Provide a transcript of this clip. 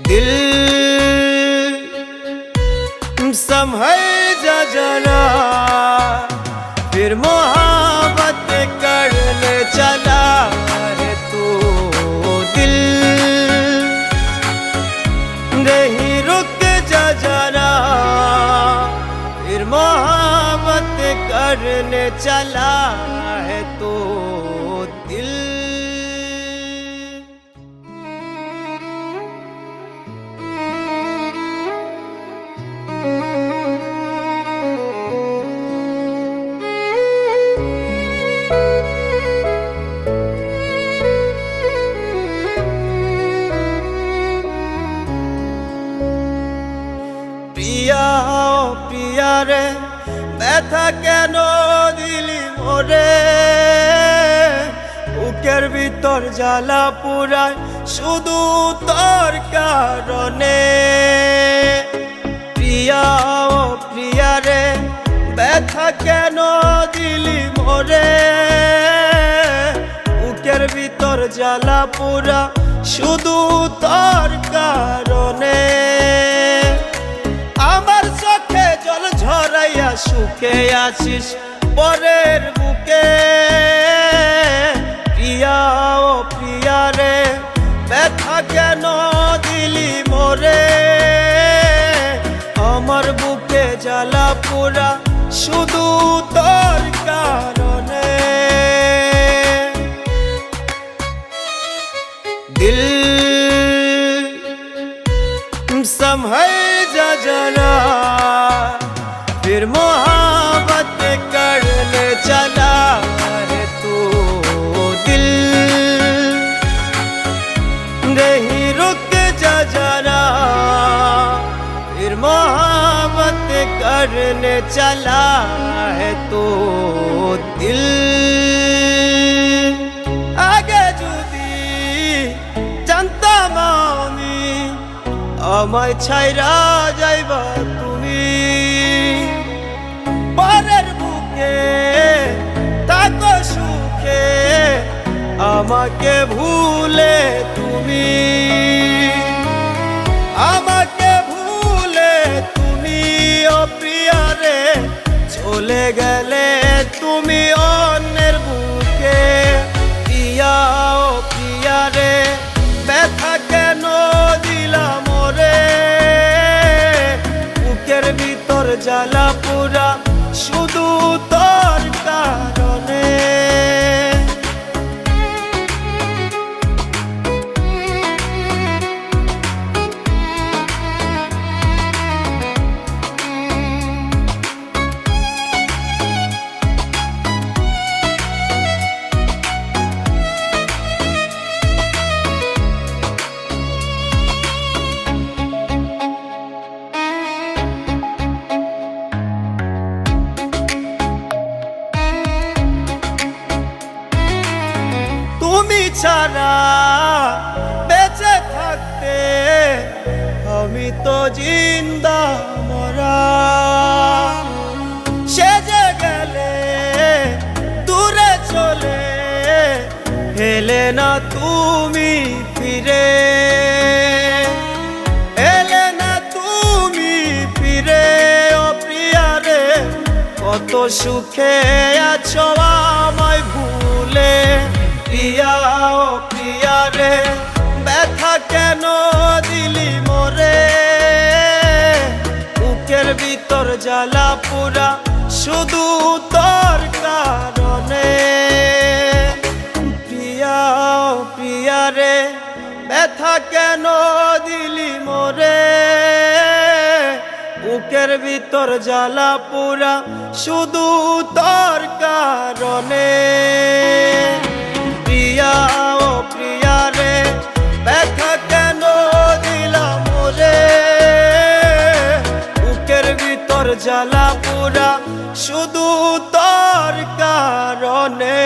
दिल संभल जा जरा, फिर मोहब्बत करने चला है तू। दिल नहीं रुक जा जरा, फिर मोहब्बत करने चला है तू। दिल प्रिया ओ प्रिया रे, ব্যথা কেন দিলি মোরে? বুকের ভিতর জ্বালা পুরায় শুধু তোর কারণে। প্রিয়া ও প্রিয়া রে, ব্যথা কেন দিলি মোরে? বুকের ভিতর জ্বালা পুরা শুধু তোর কারণে। আমার চোখে জল ঝরাইয়া সুখে আছিস পরের বুকে। প্রিয়া ও প্রিয়া রে, ব্যথা কেন দিলি মোরে? আমার বুকে জ্বালা পোড়া শুধু তোর কারণে। दिल संभल जा जरा, फिर मोहब्बत करने चला है तू। दिल नहीं रुक जा जरा, फिर मोहब्बत करने चला है तू। दिल आगे जुदी জানতাম আমি আমায় ছাইরা যাইবা তুমি। পরের বুকে থাকো সুখে, আমাকে ভুলে তুমি। আমাকে ভুলে তুমি ও প্রিয়া রে, চলে গেলে তুমি অন্যের বুকে। প্রিয়া ও প্রিয়া রে, ব্যথা কেন দিলা মোরে? বুকের ভিতর জ্বালা পোড়া শুধু তোর কারণে। তুমি ছাড়া বেঁচে থাকতে আমি তো জিন্দা মরা। সেজে গেলে দূরে চলে এলে না তুমি ফিরে। এলে না তুমি ফিরে ও প্রিয়া রে, কত সুখে আছো আমায় ভুলে। প্রিয়া ও প্রিয়া রে, ব্যথা কেন দিলি মোরে? বুকের ভিতর জ্বালা পোড়া শুধু তোর কারণে। প্রিয়া ও প্রিয়া রে, ব্যথা কেন দিলি মোরে? বুকের ভিতর জ্বালা পোড়া শুধু তোর কারণে। প্রিয়া ও প্রিয়া রে, ব্যথা কেন দিলা মোরে? বুকের ভিতর জ্বালা পোড়া শুধু তোর কারণে।